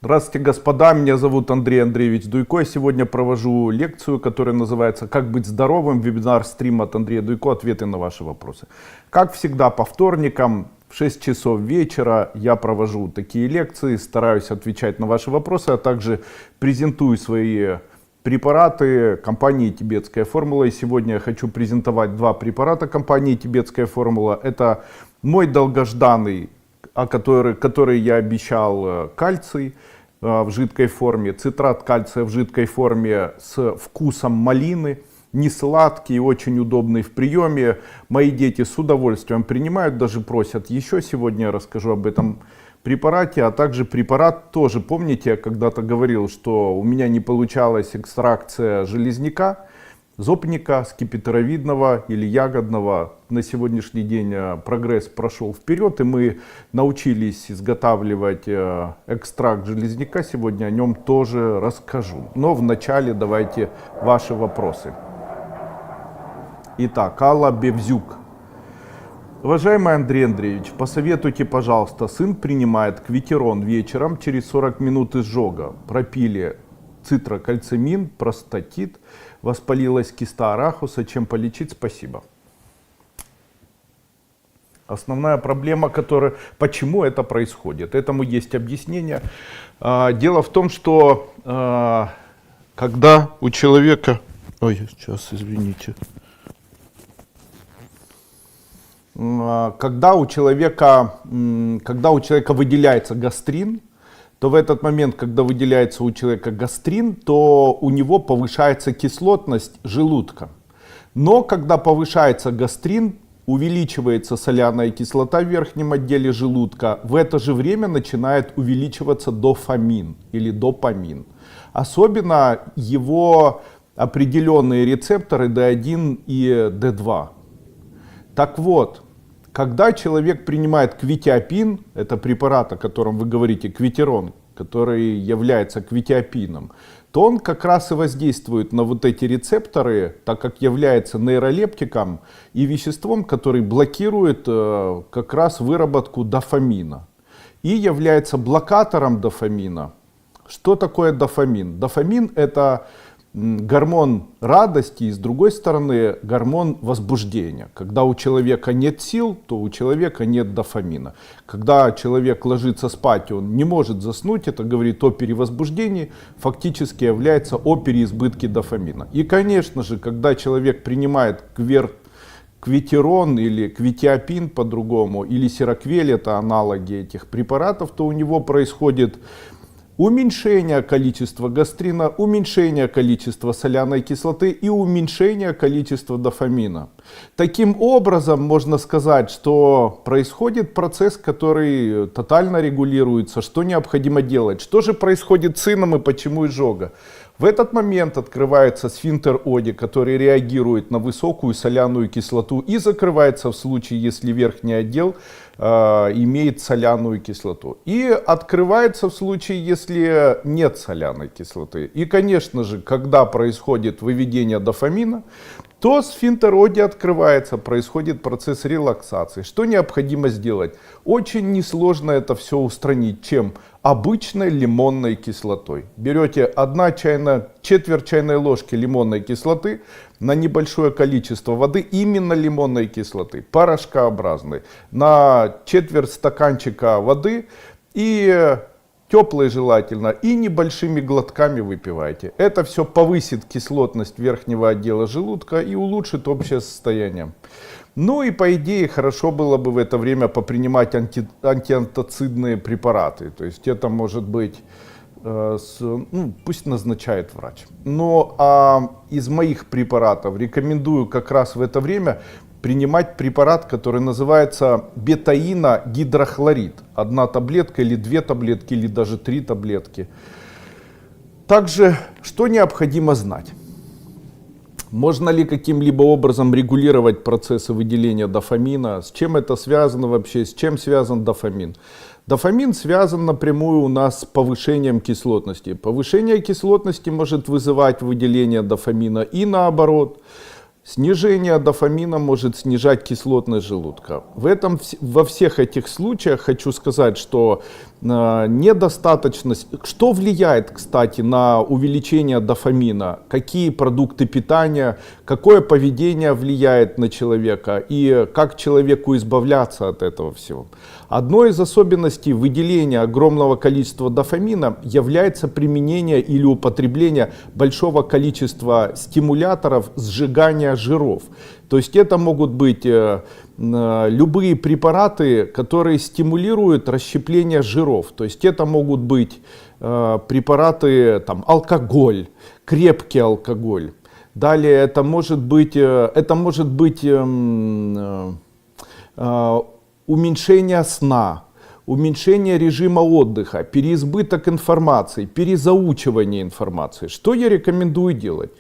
Здравствуйте, господа, меня зовут Андрей Андреевич Дуйко. Сегодня провожу лекцию, которая называется «Как быть здоровым?» Вебинар-стрим от Андрея Дуйко. Ответы на ваши вопросы. Как всегда, по вторникам в 6 часов вечера я провожу такие лекции, стараюсь отвечать на ваши вопросы, а также презентую свои препараты компании «Тибетская формула». И сегодня я хочу презентовать два препарата компании «Тибетская формула». Это мой долгожданный, который я обещал, кальций в жидкой форме, цитрат кальция в жидкой форме с вкусом малины, не сладкий, очень удобный в приеме. Мои дети с удовольствием принимают, даже просят еще. Сегодня я расскажу об этом препарате, а также препарат тоже, помните, я когда-то говорил, что у меня не получалась экстракция железняка, зопника, скипетровидного или ягодного. На сегодняшний день прогресс прошел вперед, и мы научились изготавливать экстракт железняка. Сегодня о нем тоже расскажу. Но вначале давайте ваши вопросы. Итак, Алла Бевзюк. Уважаемый Андрей Андреевич, посоветуйте, пожалуйста, сын принимает квитерон вечером, через 40 минут изжога. Пропили цитрокальцимин, простатит, воспалилась киста арахуса. Чем полечить? Спасибо. Основная проблема, почему это происходит, этому есть объяснение. Дело в том, что когда у человека... Когда у человека выделяется гастрин, то в этот момент, когда выделяется у человека гастрин, то у него повышается кислотность желудка. Но когда повышается гастрин, увеличивается соляная кислота в верхнем отделе желудка, в это же время начинает увеличиваться дофамин или допамин. Особенно его определенные рецепторы D1 и D2. Так вот, когда человек принимает квитиапин, это препарат, о котором вы говорите, квитерон, который является квитиапином, то он как раз и воздействует на вот эти рецепторы, так как является нейролептиком и веществом, который блокирует как раз выработку дофамина. И является блокатором дофамина. Что такое дофамин? Дофамин — это гормон радости и, с другой стороны, гормон возбуждения. Когда у человека нет сил, то у человека нет дофамина. Когда человек ложится спать, он не может заснуть, это говорит о перевозбуждении, фактически является о переизбытке дофамина. И, конечно же, когда человек принимает квитерон или квитиапин по-другому, или сироквель, это аналоги этих препаратов, то у него происходит уменьшение количества гастрина, уменьшение количества соляной кислоты и уменьшение количества дофамина. Таким образом, можно сказать, что происходит процесс, который тотально регулируется. Что необходимо делать? Что же происходит с сыном и почему изжога? В этот момент открывается сфинктер Оди, который реагирует на высокую соляную кислоту и закрывается в случае, если верхний отдел имеет соляную кислоту. И открывается в случае, если нет соляной кислоты. И, конечно же, когда происходит выведение дофамина, то сфинктер Оди открывается, происходит процесс релаксации. Что необходимо сделать? Очень несложно это все устранить. Чем? Обычной лимонной кислотой. Берете четверть чайной ложки лимонной кислоты на небольшое количество воды, именно лимонной кислоты, порошкообразной, на четверть стаканчика воды и теплой желательно, и небольшими глотками выпивайте. Это все повысит кислотность верхнего отдела желудка и улучшит общее состояние. Ну и по идее хорошо было бы в это время попринимать антиантацидные препараты. То есть это может быть, пусть назначает врач. Но из моих препаратов рекомендую как раз в это время принимать препарат, который называется бетаиногидрохлорид. 1 таблетка или 2 таблетки или даже 3 таблетки. Также, что необходимо знать? Можно ли каким-либо образом регулировать процессы выделения дофамина? С чем это связано вообще? С чем связан дофамин? Дофамин связан напрямую у нас с повышением кислотности. Повышение кислотности может вызывать выделение дофамина и наоборот. Снижение дофамина может снижать кислотность желудка. Во всех этих случаях хочу сказать, что недостаточность. Что влияет, кстати, на увеличение дофамина? Какие продукты питания, какое поведение влияет на человека и как человеку избавляться от этого всего? Одной из особенностей выделения огромного количества дофамина является применение или употребление большого количества стимуляторов сжигания жиров. То есть это могут быть любые препараты, которые стимулируют расщепление жиров. То есть это могут быть препараты, алкоголь, крепкий алкоголь. Далее это может быть уменьшение сна, уменьшение режима отдыха, переизбыток информации, перезаучивание информации. Что я рекомендую делать?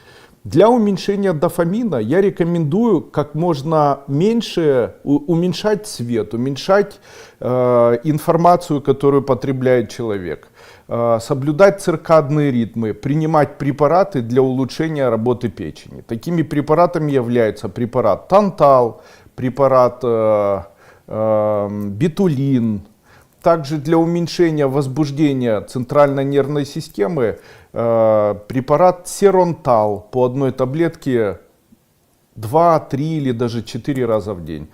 Для уменьшения дофамина я рекомендую как можно меньше уменьшать свет, уменьшать информацию, которую потребляет человек, соблюдать циркадные ритмы, принимать препараты для улучшения работы печени. Такими препаратами являются препарат Тантал, препарат Бетулин. Также для уменьшения возбуждения центральной нервной системы препарат Серонтал по одной таблетке 2, 3 или даже 4 раза в день.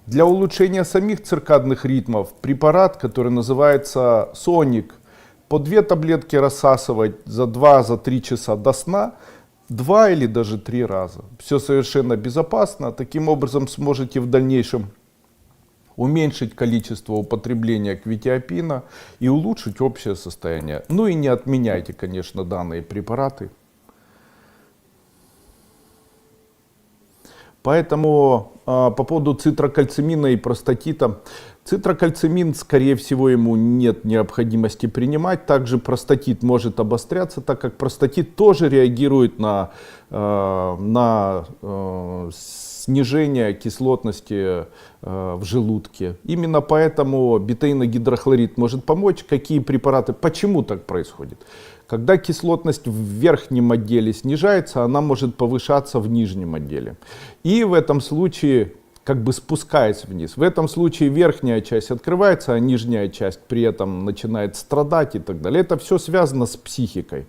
Для улучшения самих циркадных ритмов препарат, который называется Соник, по 2 таблетки рассасывать за 2-3 часа до сна 2 или даже 3 раза. Все совершенно безопасно. Таким образом сможете в дальнейшем уменьшить количество употребления квитиапина и улучшить общее состояние. Ну и не отменяйте, конечно, данные препараты. Поэтому по поводу цитрокальцимина и простатита. Цитрокальцимин, скорее всего, ему нет необходимости принимать. Также простатит может обостряться, так как простатит тоже реагирует на снижение кислотности в желудке. Именно поэтому бетаиногидрохлорид может помочь. Какие препараты? Почему так происходит? Когда кислотность в верхнем отделе снижается, она может повышаться в нижнем отделе. И в этом случае, как бы спускаясь вниз, в этом случае верхняя часть открывается, а нижняя часть при этом начинает страдать и так далее. Это все связано с психикой.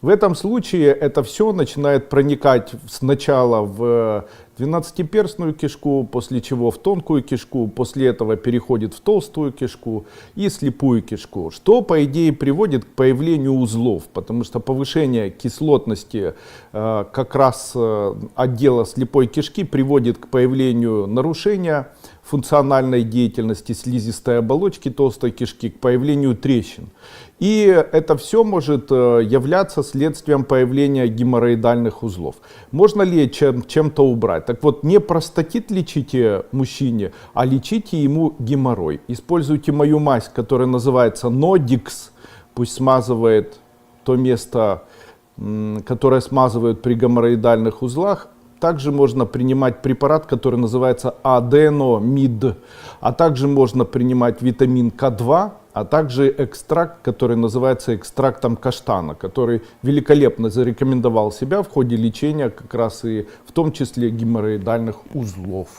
В этом случае это все начинает проникать сначала в двенадцатиперстную кишку, после чего в тонкую кишку, после этого переходит в толстую кишку и слепую кишку, что по идее приводит к появлению узлов, потому что повышение кислотности как раз отдела слепой кишки приводит к появлению нарушения функциональной деятельности слизистой оболочки толстой кишки, к появлению трещин. И это все может являться следствием появления геморроидальных узлов. Можно ли чем-то убрать? Так вот, не простатит лечите мужчине, а лечите ему геморрой. Используйте мою мазь, которая называется Nodix, пусть смазывает то место, которое смазывают при геморроидальных узлах. Также можно принимать препарат, который называется Аденомид, а также можно принимать витамин К2, а также экстракт, который называется экстрактом каштана, который великолепно зарекомендовал себя в ходе лечения как раз и в том числе геморроидальных узлов.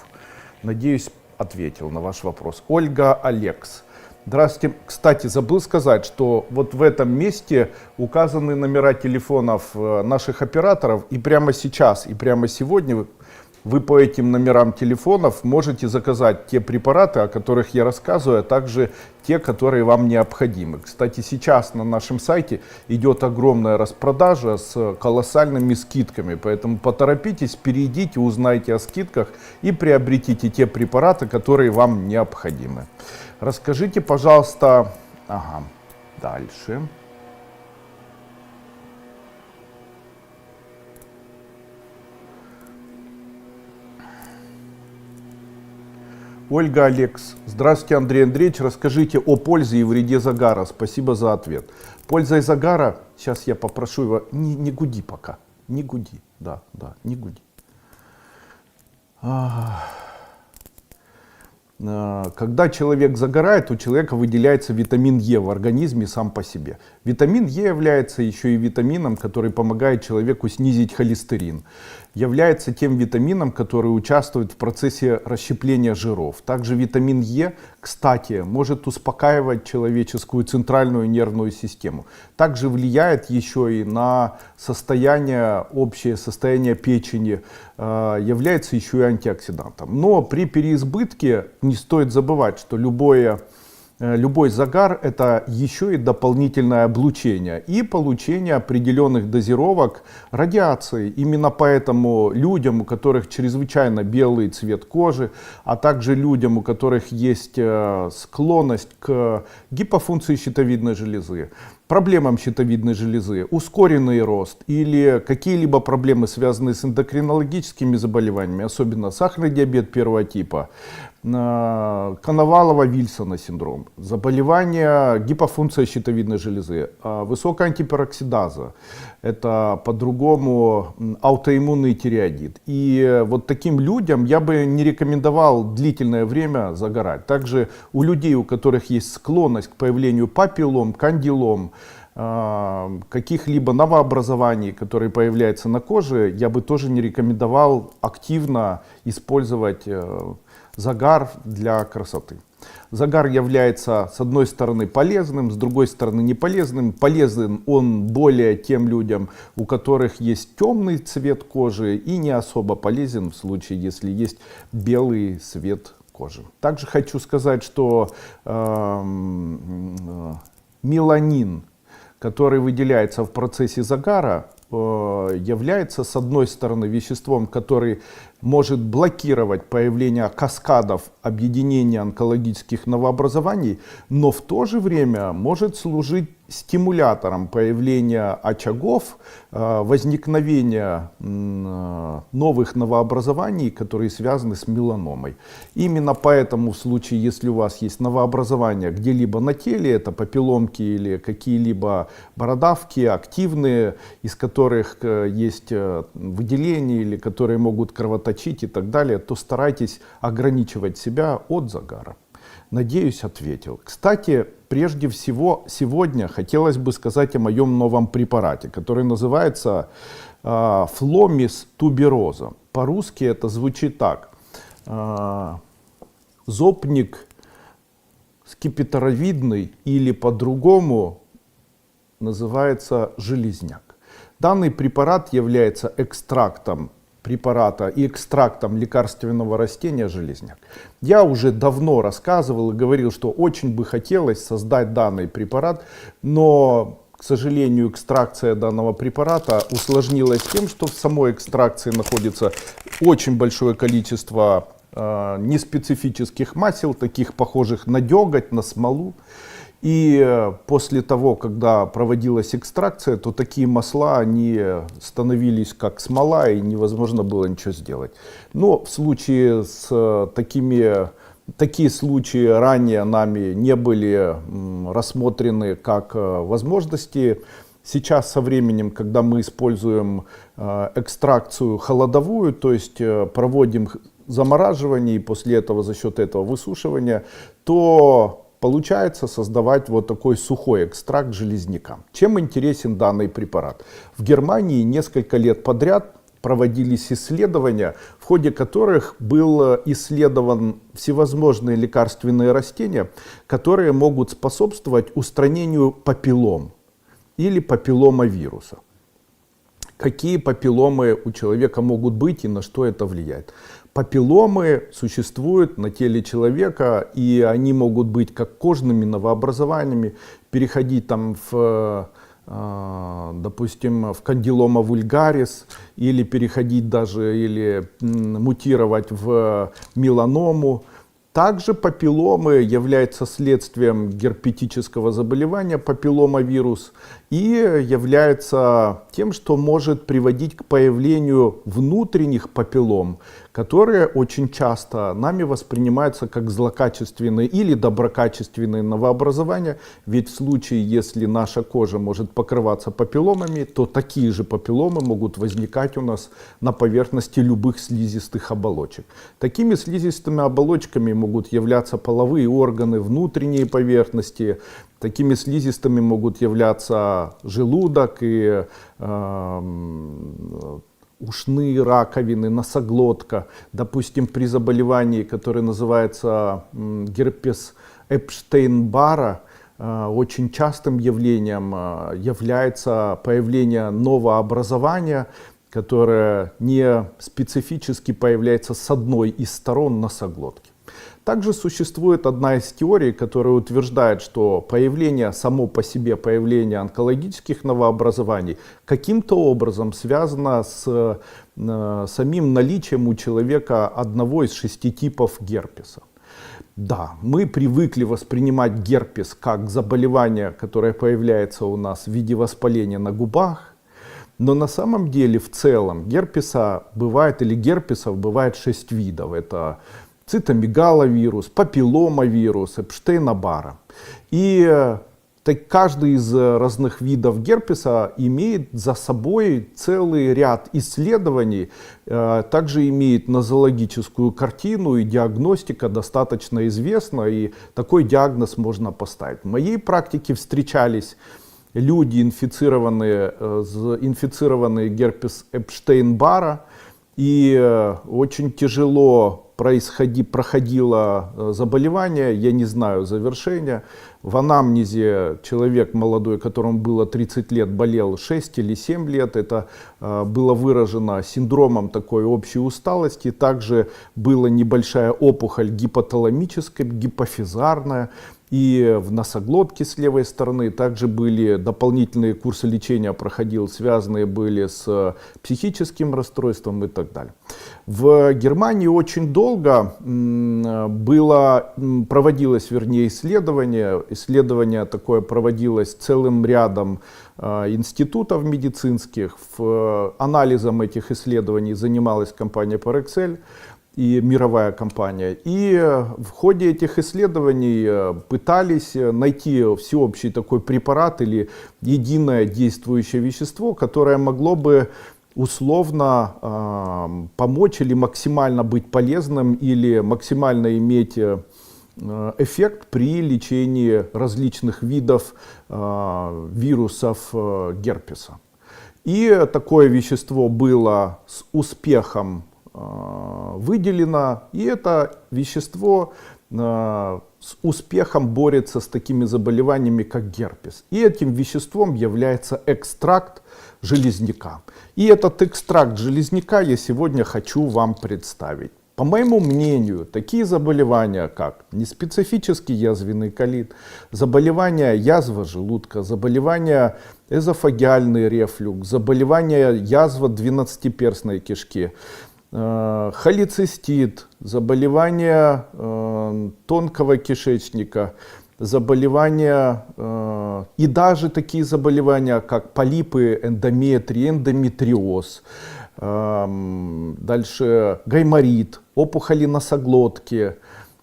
Надеюсь, ответил на ваш вопрос. Ольга Алекс. Здравствуйте. Кстати, забыл сказать, что вот в этом месте указаны номера телефонов наших операторов. И прямо сейчас, и прямо сегодня вы по этим номерам телефонов можете заказать те препараты, о которых я рассказываю, а также те, которые вам необходимы. Кстати, сейчас на нашем сайте идет огромная распродажа с колоссальными скидками. Поэтому поторопитесь, перейдите, узнайте о скидках и приобретите те препараты, которые вам необходимы. Расскажите, пожалуйста, дальше. Ольга Алекс. Здравствуйте, Андрей Андреевич. Расскажите о пользе и вреде загара. Спасибо за ответ. Польза и загара, сейчас я попрошу его, не гуди пока. Не гуди, да, не гуди. Когда человек загорает, у человека выделяется витамин Е в организме сам по себе. Витамин Е является еще и витамином, который помогает человеку снизить холестерин. является тем витамином, который участвует в процессе расщепления жиров. Также витамин Е, кстати, может успокаивать человеческую центральную нервную систему. Также влияет еще и на состояние, общее состояние печени, является еще и антиоксидантом. Но при переизбытке не стоит забывать, что любой загар — это еще и дополнительное облучение и получение определенных дозировок радиации. Именно поэтому людям, у которых чрезвычайно белый цвет кожи, а также людям, у которых есть склонность к гипофункции щитовидной железы, проблемам щитовидной железы, ускоренный рост или какие-либо проблемы, связанные с эндокринологическими заболеваниями, особенно сахарный диабет первого типа, Коновалова-Вильсона синдром, заболевания гипофункции щитовидной железы, высокая антипероксидаза, это по-другому аутоиммунный тиреоидит. И вот таким людям я бы не рекомендовал длительное время загорать. Также у людей, у которых есть склонность к появлению папиллом, кандилом, каких-либо новообразований, которые появляются на коже, я бы тоже не рекомендовал активно использовать загар для красоты. Загар является, с одной стороны, полезным, с другой стороны, не полезным. Полезен он более тем людям, у которых есть темный цвет кожи, и не особо полезен в случае, если есть белый цвет кожи. Также хочу сказать, что меланин, который выделяется в процессе загара, является, с одной стороны, веществом, который может блокировать появление каскадов объединения онкологических новообразований, но в то же время может служить стимулятором появления очагов, возникновения новых новообразований, которые связаны с меланомой. Именно поэтому в случае, если у вас есть новообразования где-либо на теле, это папилломки или какие-либо бородавки активные, из которых есть выделения или которые могут кровоточить и так далее, то старайтесь ограничивать себя от загара. Надеюсь, ответил. Кстати, прежде всего, сегодня хотелось бы сказать о моем новом препарате, который называется Фломис тубероза. По-русски это звучит так. Зопник скипетровидный или по-другому называется железняк. Данный препарат является экстрактом препарата и экстрактом лекарственного растения железняк. Я уже давно рассказывал и говорил, что очень бы хотелось создать данный препарат, но, к сожалению, экстракция данного препарата усложнилась тем, что в самой экстракции находится очень большое количество неспецифических масел, таких похожих на деготь, на смолу. И после того, когда проводилась экстракция, то такие масла, они становились как смола, и невозможно было ничего сделать. Но в случае с такие случаи ранее нами не были рассмотрены как возможности. Сейчас со временем, когда мы используем экстракцию холодовую, то есть проводим замораживание и после этого за счет этого высушивания, то получается создавать вот такой сухой экстракт железняка. Чем интересен данный препарат? В Германии несколько лет подряд проводились исследования, в ходе которых был исследован всевозможные лекарственные растения, которые могут способствовать устранению папиллом или папилломавируса. Какие папилломы у человека могут быть и на что это влияет? Папилломы существуют на теле человека, и они могут быть как кожными новообразованиями, переходить там допустим, в кандилома вульгарис, или переходить даже, или мутировать в меланому. Также папилломы являются следствием герпетического заболевания, папилломавирус, и является тем, что может приводить к появлению внутренних папиллом, которые очень часто нами воспринимаются как злокачественные или доброкачественные новообразования. Ведь в случае, если наша кожа может покрываться папилломами, то такие же папилломы могут возникать у нас на поверхности любых слизистых оболочек. Такими слизистыми оболочками могут являться половые органы, внутренние поверхности. Такими слизистыми могут являться желудок и ушные раковины, носоглотка. Допустим, при заболевании, которое называется герпес Эпштейн-Барра, очень частым явлением является появление новообразования, которое не специфически появляется с одной из сторон носоглотки. Также существует одна из теорий, которая утверждает, что само по себе появление онкологических новообразований каким-то образом связано с самим наличием у человека одного из 6 типов герпеса. Да, мы привыкли воспринимать герпес как заболевание, которое появляется у нас в виде воспаления на губах, но на самом деле в целом герпесов бывает 6 видов. Это цитомегаловирус, папилломавирус, Эпштейна-Барра. И каждый из разных видов герпеса имеет за собой целый ряд исследований, также имеет нозологическую картину, и диагностика достаточно известна, и такой диагноз можно поставить. В моей практике встречались люди, инфицированные герпес Эпштейн-Барра, и очень тяжело проходило заболевание, я не знаю завершения. В анамнезе человек молодой, которому было 30 лет, болел 6 или 7 лет. Это было выражено синдромом такой общей усталости. Также была небольшая опухоль гипоталамическая, гипофизарная. И в носоглотке с левой стороны также были дополнительные курсы лечения, связанные были с психическим расстройством и так далее. В Германии очень долго проводилось исследование. Исследование такое проводилось целым рядом институтов медицинских. Анализом этих исследований занималась компания Parexel и мировая компания. И в ходе этих исследований пытались найти всеобщий такой препарат или единое действующее вещество, которое могло бы условно помочь или максимально быть полезным, или максимально иметь эффект при лечении различных видов вирусов герпеса. И такое вещество было с успехом выделено, и это вещество с успехом борется с такими заболеваниями, как герпес. И этим веществом является экстракт железняка. И этот экстракт железняка я сегодня хочу вам представить. По моему мнению, такие заболевания, как неспецифический язвенный колит, заболевания язва желудка, заболевания эзофагиальный рефлюкс, заболевания язва двенадцатиперстной кишки, холецистит, заболевания тонкого кишечника, заболевания и даже такие заболевания, как полипы, эндометрий, эндометриоз, дальше гайморит, опухоли носоглотки,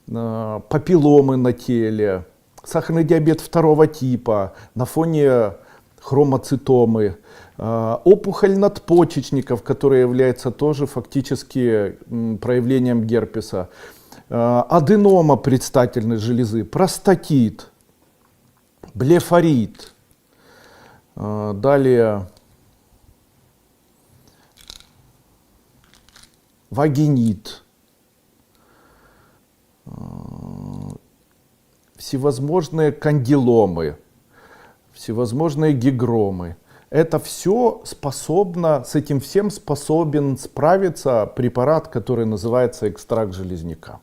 папилломы на теле, сахарный диабет 2 типа на фоне хромоцитомы, опухоль надпочечников, которая является тоже фактически проявлением герпеса, аденома предстательной железы, простатит, блефорит, далее вагинит, всевозможные кандиломы, всевозможные гигромы. Это все с этим всем способен справиться препарат, который называется экстракт железняка.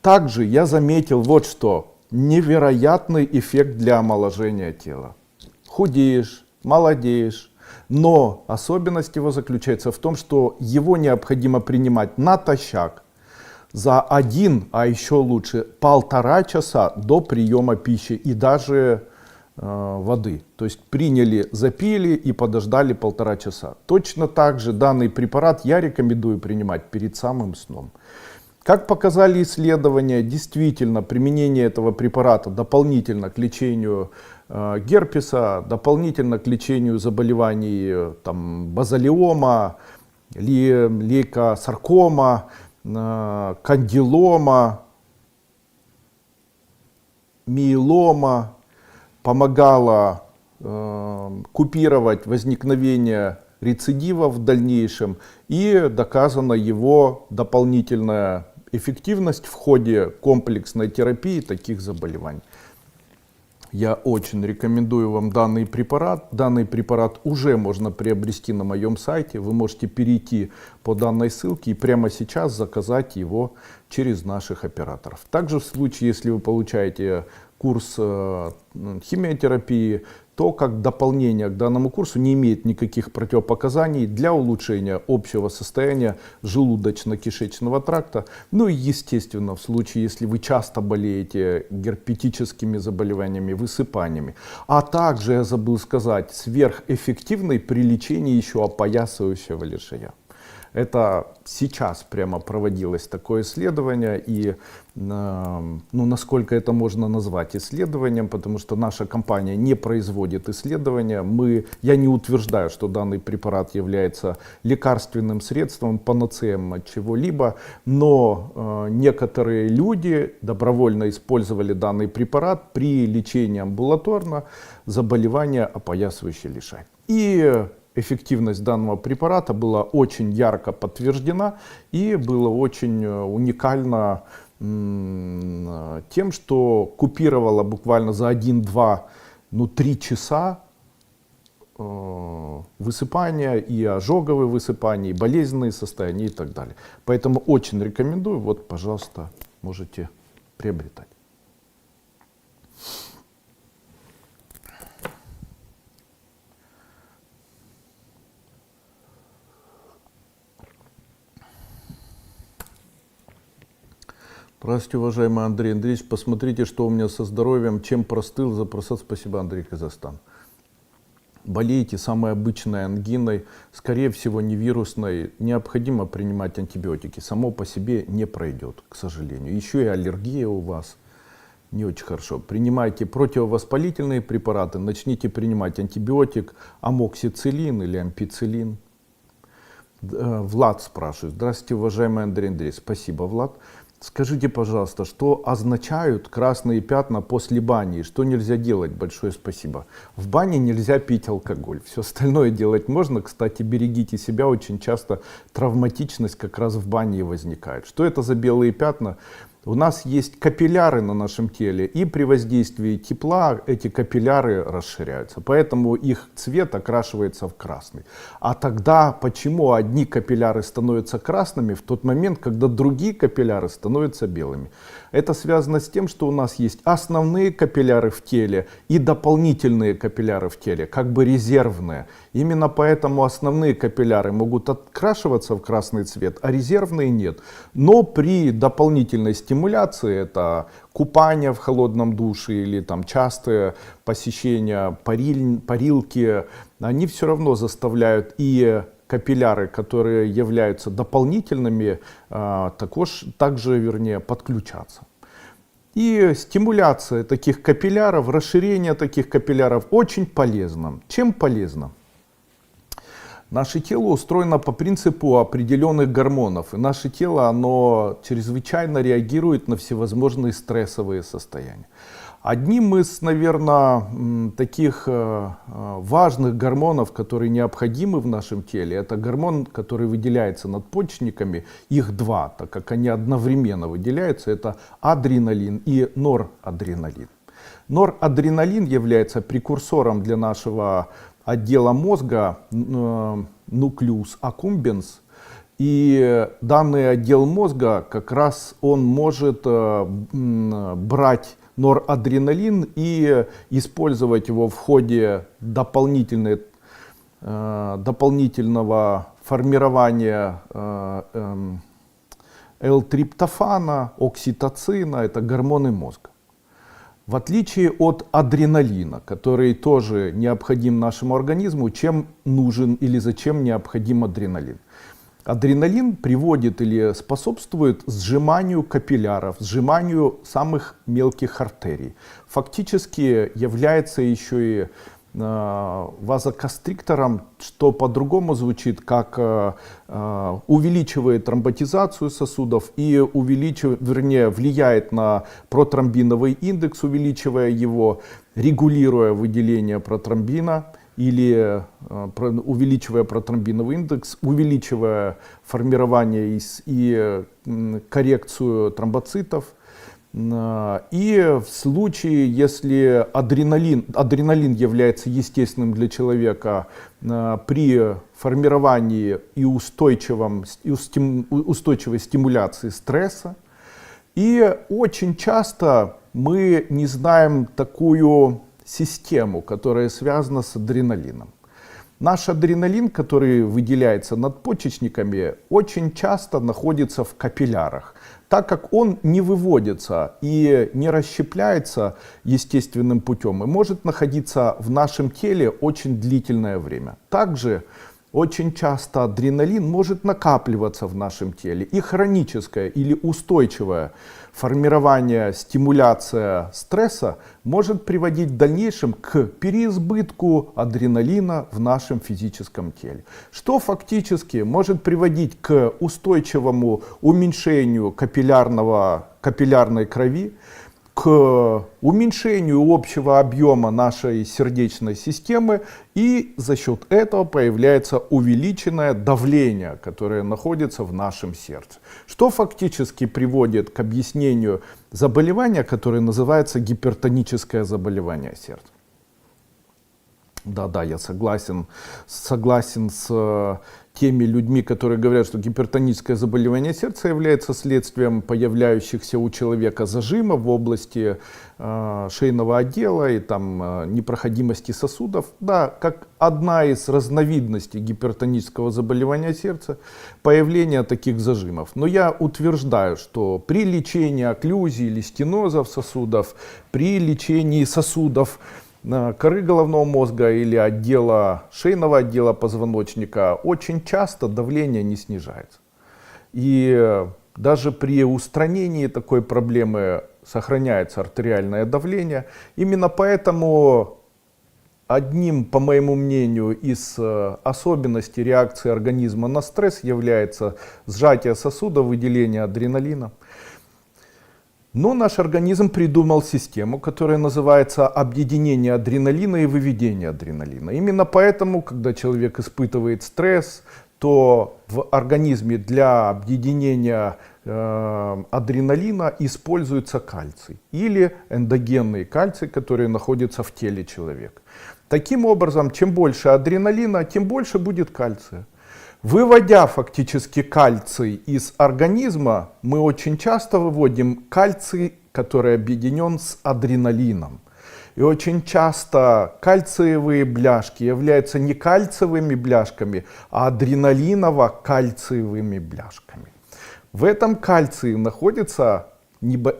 Также я заметил вот что. Невероятный эффект для омоложения тела. Худеешь, молодеешь. Но особенность его заключается в том, что его необходимо принимать натощак за 1, а еще лучше 1,5 часа до приема пищи и даже воды. То есть приняли, запили и подождали 1,5 часа. Точно так же данный препарат я рекомендую принимать перед самым сном. Как показали исследования, действительно применение этого препарата дополнительно к лечению герпеса, дополнительно к лечению заболеваний базалиома, лейкосаркома, кандилома, миелома, помогала купировать возникновение рецидива в дальнейшем и доказана его дополнительная эффективность в ходе комплексной терапии таких заболеваний. Я очень рекомендую вам данный препарат. Данный препарат уже можно приобрести на моем сайте. Вы можете перейти по данной ссылке и прямо сейчас заказать его через наших операторов. Также в случае, если вы получаете курс химиотерапии, то как дополнение к данному курсу не имеет никаких противопоказаний для улучшения общего состояния желудочно-кишечного тракта. Ну и естественно, в случае, если вы часто болеете герпетическими заболеваниями, высыпаниями. А также, я забыл сказать, сверхэффективный при лечении еще опоясывающего лишая. Это сейчас прямо проводилось такое исследование, и насколько это можно назвать исследованием, потому что наша компания не производит исследования. Я не утверждаю, что данный препарат является лекарственным средством, панацеей от чего-либо, но некоторые люди добровольно использовали данный препарат при лечении амбулаторно заболевания опоясывающий лишай. И эффективность данного препарата была очень ярко подтверждена и было очень уникально тем, что купировала буквально за 1-2, 3 часа высыпания и ожоговые высыпания, и болезненные состояния и так далее. Поэтому очень рекомендую, вот, пожалуйста, можете приобретать. Здравствуйте, уважаемый Андрей Андреевич. Посмотрите, что у меня со здоровьем. Чем простыл за просад. Спасибо, Андрей, Казахстан. Болеете самой обычной ангиной, скорее всего не вирусной. Необходимо принимать антибиотики. Само по себе не пройдет, к сожалению. Еще и аллергия у вас. Не очень хорошо. Принимайте противовоспалительные препараты. Начните принимать антибиотик, амоксициллин или ампициллин. Влад спрашивает. Здравствуйте, уважаемый Андрей Андреевич. Спасибо, Влад. Скажите, пожалуйста, что означают красные пятна после бани и что нельзя делать? Большое спасибо. В бане нельзя пить алкоголь. Все остальное делать можно. Кстати, берегите себя. Очень часто травматичность как раз в бане и возникает. Что это за белые пятна? У нас есть капилляры на нашем теле, и при воздействии тепла эти капилляры расширяются. Поэтому их цвет окрашивается в красный. А тогда почему одни капилляры становятся красными в тот момент, когда другие капилляры становятся белыми? Это связано с тем, что у нас есть основные капилляры в теле и дополнительные капилляры в теле, как бы резервные. Именно поэтому основные капилляры могут окрашиваться в красный цвет, а резервные нет. Но при дополнительной стимуляции, это купание в холодном душе или там частые посещения парилки, они все равно заставляют и капилляры, которые являются дополнительными, также подключаться. И стимуляция таких капилляров, расширение таких капилляров очень полезно. Чем полезно? Наше тело устроено по принципу определенных гормонов. И наше тело, оно чрезвычайно реагирует на всевозможные стрессовые состояния. Одним из, наверное, таких важных гормонов, которые необходимы в нашем теле, это гормон, который выделяется надпочечниками. Их два, так как они одновременно выделяются. Это адреналин и норадреналин. Норадреналин является прекурсором для нашего отдела мозга, нуклеус аккумбенс. И данный отдел мозга как раз он может брать норадреналин и использовать его в ходе дополнительного формирования L-триптофана, окситоцина, это гормоны мозга. В отличие от адреналина, который тоже необходим нашему организму, чем нужен или зачем необходим адреналин? Адреналин приводит или способствует сжиманию капилляров, сжиманию самых мелких артерий. Фактически является еще и вазоконстриктором, что по-другому звучит, как увеличивает тромботизацию сосудов и влияет на протромбиновый индекс, увеличивая его, регулируя выделение протромбина или увеличивая протромбиновый индекс, увеличивая формирование и коррекцию тромбоцитов. И в случае, если адреналин является естественным для человека при формировании и устойчивой стимуляции стресса, и очень часто мы не знаем такую систему, которая связана с адреналином. Наш адреналин, который выделяется надпочечниками, очень часто находится в капиллярах, так как он не выводится и не расщепляется естественным путем и может находиться в нашем теле очень длительное время. Также очень часто адреналин может накапливаться в нашем теле, и хроническое или устойчивое формирование, стимуляция стресса может приводить в дальнейшем к переизбытку адреналина в нашем физическом теле, что фактически может приводить к устойчивому уменьшению капиллярной крови, к уменьшению общего объема нашей сердечной системы, и за счет этого появляется увеличенное давление, которое находится в нашем сердце, что фактически приводит к объяснению заболевания, которое называется гипертоническое заболевание сердца. Да, я согласен с теми людьми, которые говорят, что гипертоническое заболевание сердца является следствием появляющихся у человека зажимов в области шейного отдела и непроходимости сосудов. Да, как одна из разновидностей гипертонического заболевания сердца появление таких зажимов. Но я утверждаю, что при лечении окклюзии или стенозов сосудов, при лечении сосудов коры головного мозга или шейного отдела позвоночника очень часто давление не снижается. И даже при устранении такой проблемы сохраняется артериальное давление. Именно поэтому одним, по моему мнению, из особенностей реакции организма на стресс является сжатие сосудов, выделение адреналина. Но наш организм придумал систему, которая называется объединение адреналина и выведение адреналина. Именно поэтому, когда человек испытывает стресс, то в организме для объединения адреналина используется кальций или эндогенный кальций, который находится в теле человека. Таким образом, чем больше адреналина, тем больше будет кальция. Выводя фактически кальций из организма, мы очень часто выводим кальций, который объединен с адреналином. И очень часто кальциевые бляшки являются не кальциевыми бляшками, а адреналиново-кальциевыми бляшками. В этом кальции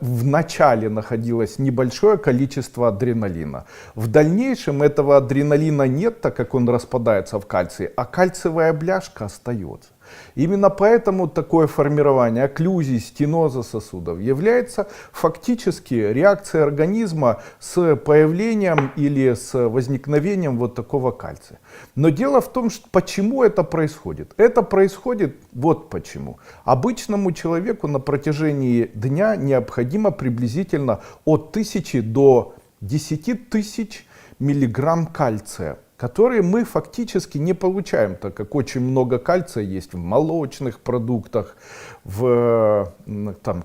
вначале находилось небольшое количество адреналина. В дальнейшем этого адреналина нет, так как он распадается в кальций, а кальциевая бляшка остается. Именно поэтому такое формирование окклюзий, стеноза сосудов является фактически реакцией организма с появлением или с возникновением вот такого кальция. Но дело в том, почему это происходит. Это происходит вот почему. Обычному человеку на протяжении дня необходимо приблизительно от 1000 до 10 тысяч миллиграмм кальция, которые мы фактически не получаем, так как очень много кальция есть в молочных продуктах, в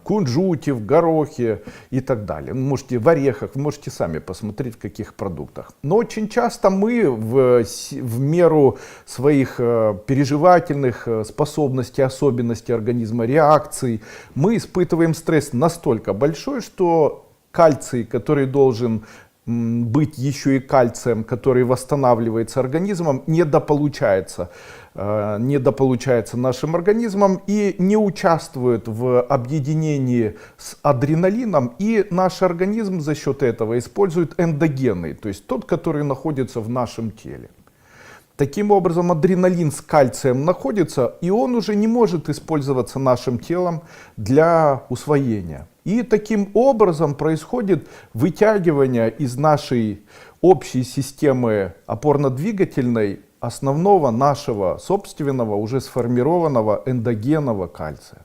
кунжуте, в горохе и так далее. Можете в орехах, вы можете сами посмотреть, в каких продуктах. Но очень часто мы в меру своих переживательных способностей, особенностей организма, реакций, мы испытываем стресс настолько большой, что кальций, который должен быть еще и кальцием, который восстанавливается организмом, недополучается нашим организмом и не участвует в объединении с адреналином, и наш организм за счет этого использует эндогенный, то есть тот, который находится в нашем теле. Таким образом, адреналин с кальцием находится, и он уже не может использоваться нашим телом для усвоения. И таким образом происходит вытягивание из нашей общей системы опорно-двигательной основного нашего собственного, уже сформированного эндогенного кальция.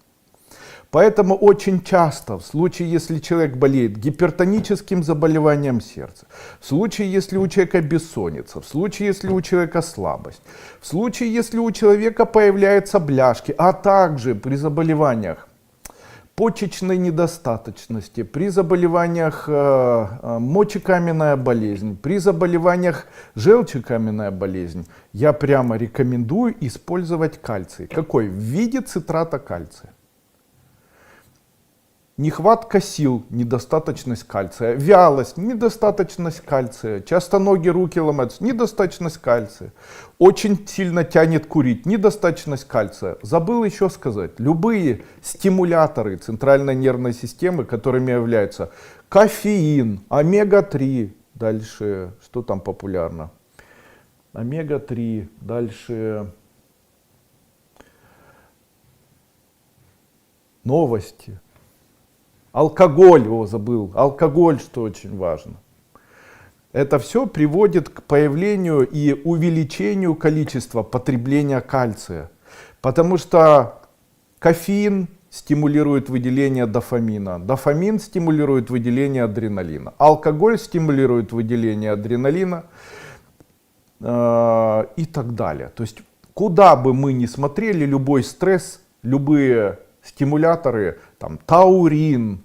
Поэтому очень часто, в случае, если человек болеет гипертоническим заболеванием сердца, в случае, если у человека бессонница, в случае, если у человека слабость, в случае, если у человека появляются бляшки, а также при заболеваниях почечной недостаточности, при заболеваниях мочекаменная болезнь, при заболеваниях желчекаменная болезнь, я прямо рекомендую использовать кальций. Какой? В виде цитрата кальция. Нехватка сил, недостаточность кальция, вялость, недостаточность кальция, часто ноги, руки ломаются, недостаточность кальция, очень сильно тянет курить, недостаточность кальция. Забыл еще сказать, любые стимуляторы центральной нервной системы, которыми являются кофеин, омега-3, дальше, что там популярно, омега-3, дальше новости. Алкоголь, забыл, алкоголь, что очень важно. Это все приводит к появлению и увеличению количества потребления кальция. Потому что кофеин стимулирует выделение дофамина, дофамин стимулирует выделение адреналина, алкоголь стимулирует выделение адреналина и так далее. То есть куда бы мы ни смотрели, любой стресс, любые стимуляторы, там, таурин,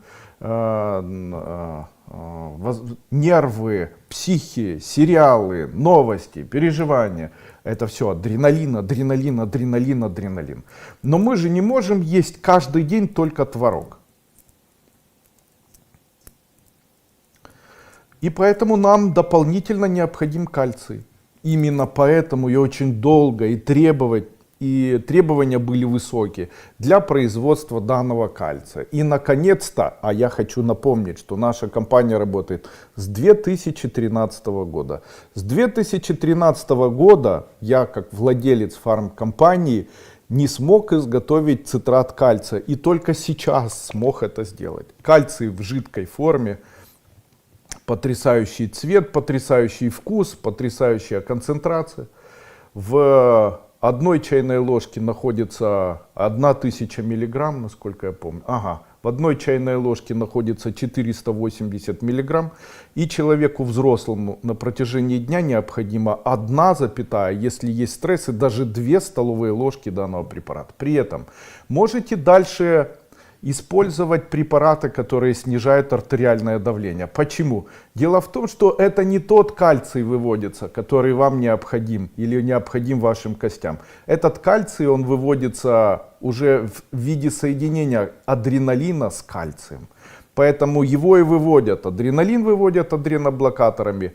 нервы, психи, сериалы, новости, переживания. Это все адреналин, адреналин, адреналин, адреналин. Но мы же не можем есть каждый день только творог. И поэтому нам дополнительно необходим кальций. Именно поэтому я очень долго и требования были высокие для производства данного кальция. И наконец-то, а я хочу напомнить, что наша компания работает с 2013 года. С 2013 года я, как владелец фармкомпании, не смог изготовить цитрат кальция. И только сейчас смог это сделать. Кальций в жидкой форме. Потрясающий цвет, потрясающий вкус, потрясающая концентрация. В одной чайной ложке находится 1000 миллиграмм, насколько я помню. В одной чайной ложке находится 480 миллиграмм. И человеку взрослому на протяжении дня необходимо 1, если есть стрессы, даже 2 столовые ложки данного препарата. При этом можете дальше использовать препараты, которые снижают артериальное давление. Почему? Дело в том, что это не тот кальций выводится, который вам необходим или необходим вашим костям. Этот кальций, он выводится уже в виде соединения адреналина с кальцием. Поэтому его и выводят. Адреналин выводят адреноблокаторами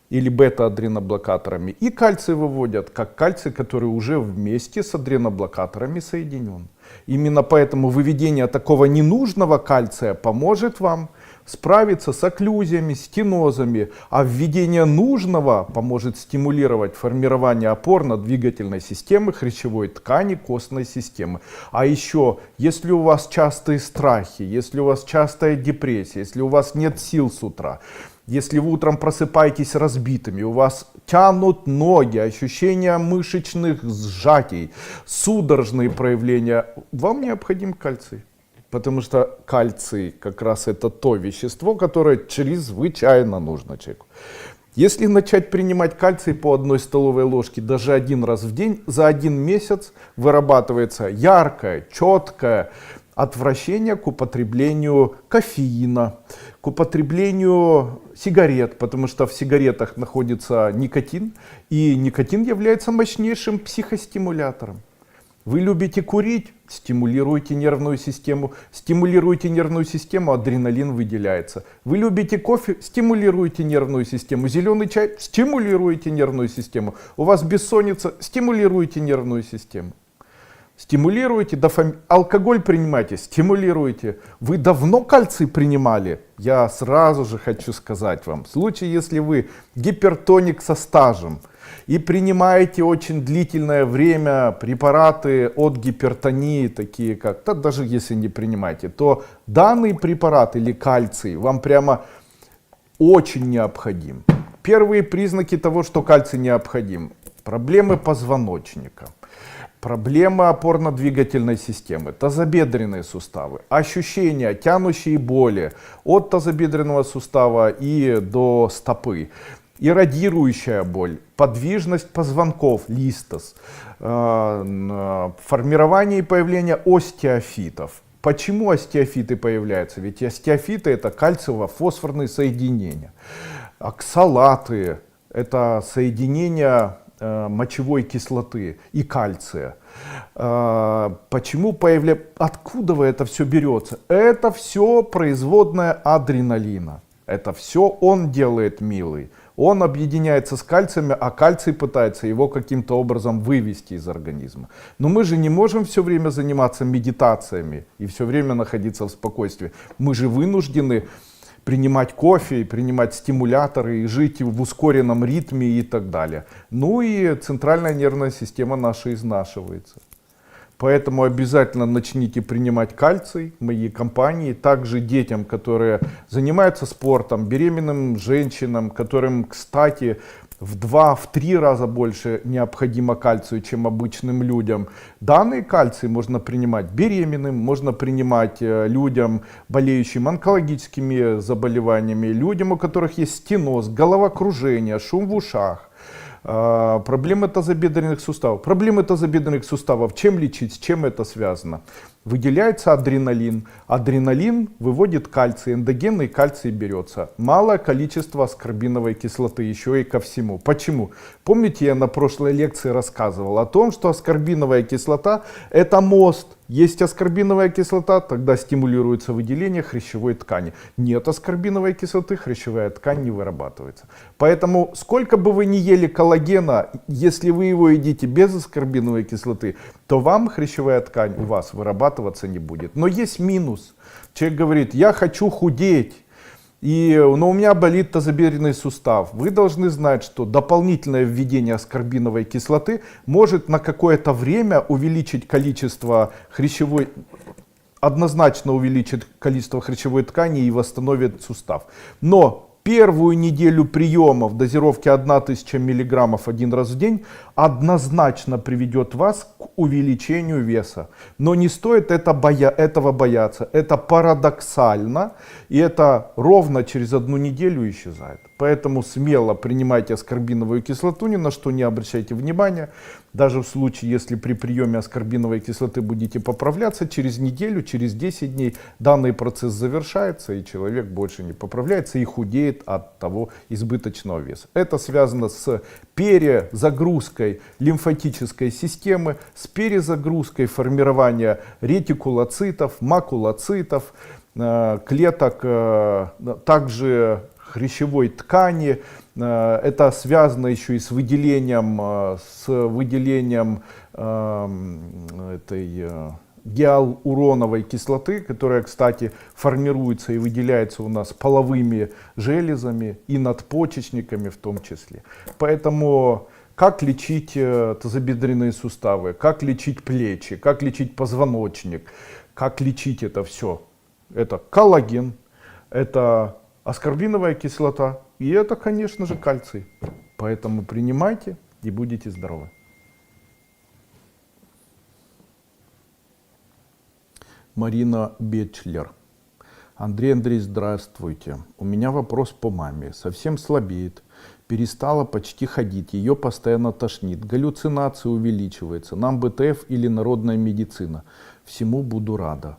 или бета-адреноблокаторами. И кальций выводят как кальций, который уже вместе с адреноблокаторами соединен. Именно поэтому выведение такого ненужного кальция поможет вам справиться с окклюзиями, стенозами, а введение нужного поможет стимулировать формирование опорно-двигательной системы, хрящевой ткани, костной системы. А еще, если у вас частые страхи, если у вас частая депрессия, если у вас нет сил с утра, если вы утром просыпаетесь разбитыми, у вас тянут ноги, ощущения мышечных сжатий, судорожные проявления, вам необходим кальций. Потому что кальций как раз это то вещество, которое чрезвычайно нужно человеку. Если начать принимать кальций по 1 столовой ложке даже 1 раз в день, за 1 месяц вырабатывается яркое, четкое отвращение к употреблению кофеина, к употреблению сигарет, потому что в сигаретах находится никотин, и никотин является мощнейшим психостимулятором. Вы любите курить, стимулируйте нервную систему, адреналин выделяется. Вы любите кофе, стимулируйте нервную систему, зеленый чай, стимулируйте нервную систему. У вас бессонница, стимулируйте нервную систему. Стимулируйте, алкоголь принимайте, стимулируйте. Вы давно кальций принимали? Я сразу же хочу сказать вам, в случае, если вы гипертоник со стажем и принимаете очень длительное время препараты от гипертонии, такие как, да, даже если не принимаете, то данный препарат или кальций вам прямо очень необходим. Первые признаки того, что кальций необходим: проблемы позвоночника, проблемы опорно-двигательной системы, тазобедренные суставы, ощущения, тянущие боли от тазобедренного сустава и до стопы, иррадирующая боль, подвижность позвонков, листос, формирование и появление остеофитов. Почему остеофиты появляются? Ведь остеофиты — это кальциево-фосфорные соединения. Оксалаты — это соединения мочевой кислоты и кальция. Почему появляется? Откуда это все берется? Это все производная адреналина. Это все он делает, милый. Он объединяется с кальцием, а кальций пытается его каким-то образом вывести из организма. Но мы же не можем все время заниматься медитациями и все время находиться в спокойствии. Мы же вынуждены принимать кофе, принимать стимуляторы и жить в ускоренном ритме и так далее. Ну и центральная нервная система наша изнашивается. Поэтому обязательно начните принимать кальций в моей компании. Также детям, которые занимаются спортом, беременным женщинам, которым, кстати, в 2-3 раза больше необходимо кальцию, чем обычным людям. Данный кальций можно принимать беременным, можно принимать людям, болеющим онкологическими заболеваниями, людям, у которых есть стеноз, головокружение, шум в ушах. Проблемы тазобедренных суставов. Проблемы тазобедренных суставов чем лечить, с чем это связано? Выделяется адреналин. Адреналин выводит кальций, эндогенный кальций берется. Малое количество аскорбиновой кислоты еще и ко всему. Почему? Помните, я на прошлой лекции рассказывал о том, что аскорбиновая кислота — это мост. Есть аскорбиновая кислота, тогда стимулируется выделение хрящевой ткани. Нет аскорбиновой кислоты, хрящевая ткань не вырабатывается. Поэтому сколько бы вы ни ели коллагена, если вы его едите без аскорбиновой кислоты, то вам хрящевая ткань у вас вырабатываться не будет. Но есть минус. Человек говорит: я хочу худеть, но у меня болит тазобедренный сустав. Вы должны знать, что дополнительное введение аскорбиновой кислоты может на какое-то время увеличить количество хрящевой, однозначно увеличит количество хрящевой ткани и восстановит сустав. Но первую неделю приема в дозировке 1000 мг один раз в день однозначно приведет вас к увеличению веса. Но не стоит этого бояться. Это парадоксально, и это ровно через 1 неделю исчезает. Поэтому смело принимайте аскорбиновую кислоту, ни на что не обращайте внимания. Даже в случае, если при приеме аскорбиновой кислоты будете поправляться, через неделю, через 10 дней данный процесс завершается, и человек больше не поправляется и худеет от того избыточного веса. Это связано с перезагрузкой лимфатической системы, с перезагрузкой формирования ретикулоцитов, макулоцитов, клеток, также хрящевой ткани. Это связано еще и с выделением этой гиалуроновой кислоты, которая, кстати, формируется и выделяется у нас половыми железами и надпочечниками в том числе. Поэтому как лечить тазобедренные суставы, как лечить плечи, как лечить позвоночник, как лечить это все? Это коллаген, это аскорбиновая кислота и это, конечно же, кальций. Поэтому принимайте и будете здоровы. Марина Бечлер. Андрей, здравствуйте. У меня вопрос по маме. Совсем слабеет, перестала почти ходить, ее постоянно тошнит, галлюцинации увеличиваются. Нам БТФ или народная медицина? Всему буду рада.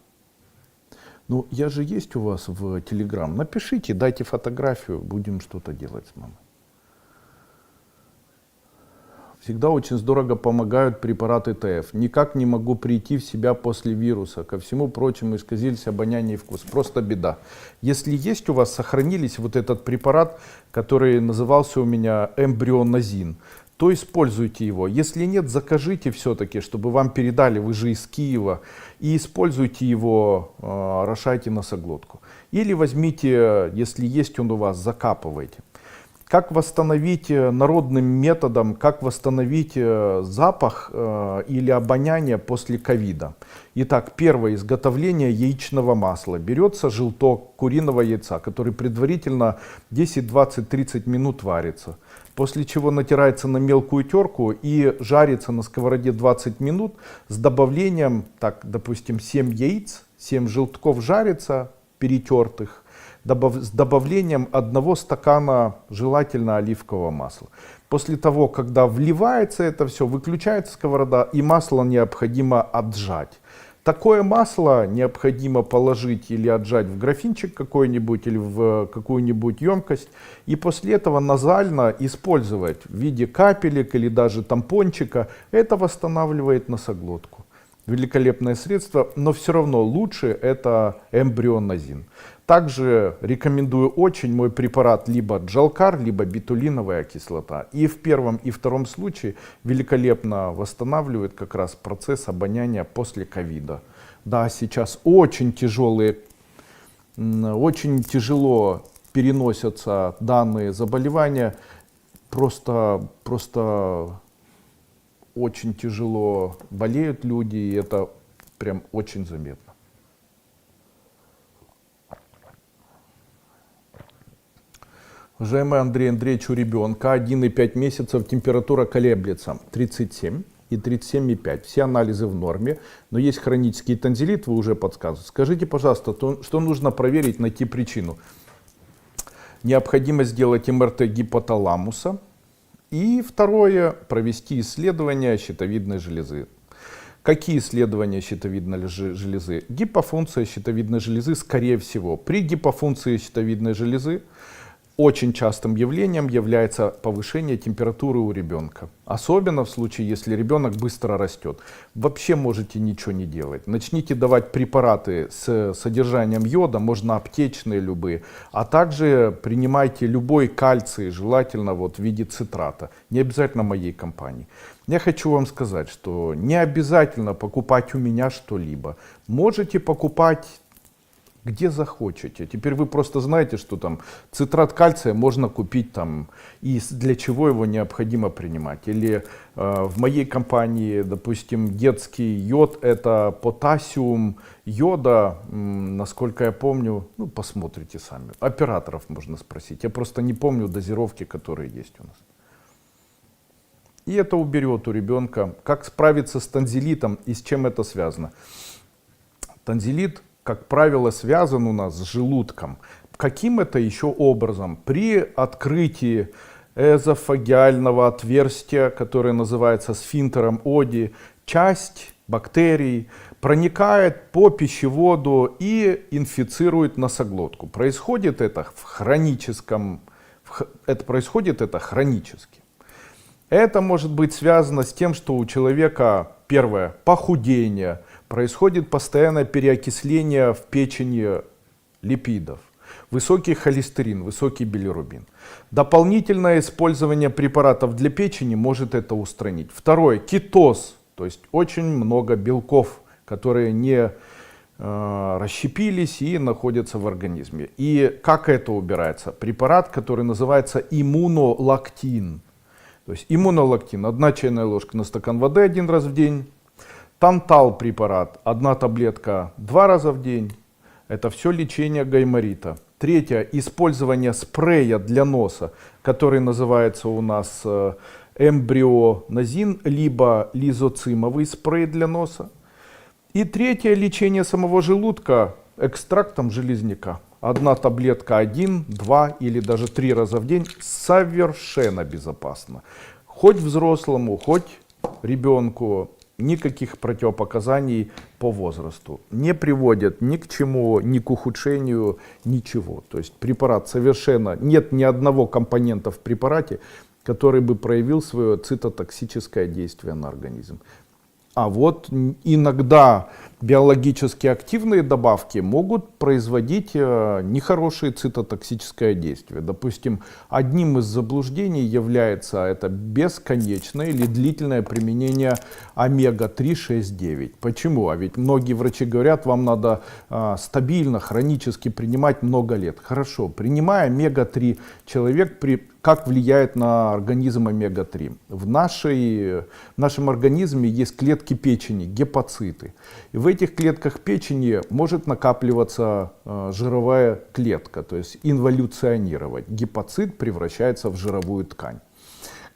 Ну, я же есть у вас в Телеграм. Напишите, дайте фотографию, будем что-то делать с мамой. Всегда очень здорово помогают препараты ТФ. Никак не могу прийти в себя после вируса. Ко всему прочему исказились обоняние и вкус. Просто беда. Если есть у вас, сохранились вот этот препарат, который назывался у меня эмбрионазин, то используйте его. Если нет, закажите все-таки, чтобы вам передали, вы же из Киева, и используйте его, орошайте носоглотку. Или возьмите, если есть он у вас, закапывайте. Как восстановить народным методом, как восстановить запах или обоняние после ковида? Итак, первое, изготовление яичного масла. Берется желток куриного яйца, который предварительно 10, 20, 30 минут варится. после чего натирается на мелкую терку и жарится на сковороде 20 минут с добавлением, так, допустим, 7 яиц, 7 желтков жарится, перетертых, с добавлением 1 стакана, желательно оливкового масла. После того, когда вливается это все, выключается сковорода, и масло необходимо отжать. Такое масло необходимо положить или отжать в графинчик какой-нибудь или в какую-нибудь емкость, и после этого назально использовать в виде капелек или даже тампончика. Это восстанавливает носоглотку. Великолепное средство, но все равно лучше это эмбрионазин. Также рекомендую очень мой препарат либо Джалкар, либо бетулиновая кислота. И в первом и втором случае великолепно восстанавливает как раз процесс обоняния после ковида. Да, сейчас очень тяжело переносятся данные заболевания, просто очень тяжело болеют люди, и это прям очень заметно. Уважаемый Андрей Андреевич, у ребенка 1,5 месяцев температура колеблется 37 и 37,5. Все анализы в норме, но есть хронический тонзиллит, вы уже подсказываете. Скажите, пожалуйста, что нужно проверить, найти причину? Необходимо сделать МРТ гипоталамуса. И второе, провести исследование щитовидной железы. Какие исследования щитовидной железы? Гипофункция щитовидной железы, скорее всего. При гипофункции щитовидной железы очень частым явлением является повышение температуры у ребенка. Особенно в случае, если ребенок быстро растет. Вообще можете ничего не делать. Начните давать препараты с содержанием йода, можно аптечные любые. А также принимайте любой кальций, желательно вот в виде цитрата. Не обязательно моей компании. Я хочу вам сказать, что не обязательно покупать у меня что-либо. Можете покупать где захочете. Теперь вы просто знаете, что там цитрат кальция можно купить там и для чего его необходимо принимать. Или в моей компании, допустим, детский йод — это потассиум йода, насколько я помню, ну посмотрите сами. Операторов можно спросить. Я просто не помню дозировки, которые есть у нас. И это уберет у ребенка. Как справиться с тонзиллитом и с чем это связано? Тонзиллит, как правило, связан у нас с желудком. Каким это еще образом? При открытии эзофагиального отверстия, которое называется сфинктером Оди, часть бактерий проникает по пищеводу и инфицирует носоглотку. Происходит это хронически. Это может быть связано с тем, что у человека, первое, похудение, происходит постоянное переокисление в печени липидов, высокий холестерин, высокий билирубин. Дополнительное использование препаратов для печени может это устранить. Второе, кетоз, то есть очень много белков, которые не расщепились и находятся в организме. И как это убирается? Препарат, который называется иммунолактин. То есть иммунолактин, 1 чайная ложка на стакан воды 1 раз в день. Тантал препарат, 1 таблетка 2 раза в день. Это все лечение гайморита. Третье, использование спрея для носа, который называется у нас эмбрионазин, либо лизоцимовый спрей для носа. И третье, лечение самого желудка экстрактом железняка. 1 таблетка 1, 2 или даже 3 раза в день совершенно безопасно. Хоть взрослому, хоть ребенку. Никаких противопоказаний по возрасту. Не приводят ни к чему, ни к ухудшению, ничего. То есть препарат совершенно, нет ни одного компонента в препарате, который бы проявил свое цитотоксическое действие на организм. А вот иногда биологически активные добавки могут производить нехорошее цитотоксическое действие. Допустим, одним из заблуждений является это бесконечное или длительное применение омега-3, 6, 9. Почему? А ведь многие врачи говорят, вам надо стабильно, хронически принимать много лет. Хорошо, принимая омега-3, человек как влияет на организм омега-3? В нашем организме есть клетки печени, гепатоциты. И в этих клетках печени может накапливаться жировая клетка, то есть инволюционировать. Гепатоцит превращается в жировую ткань.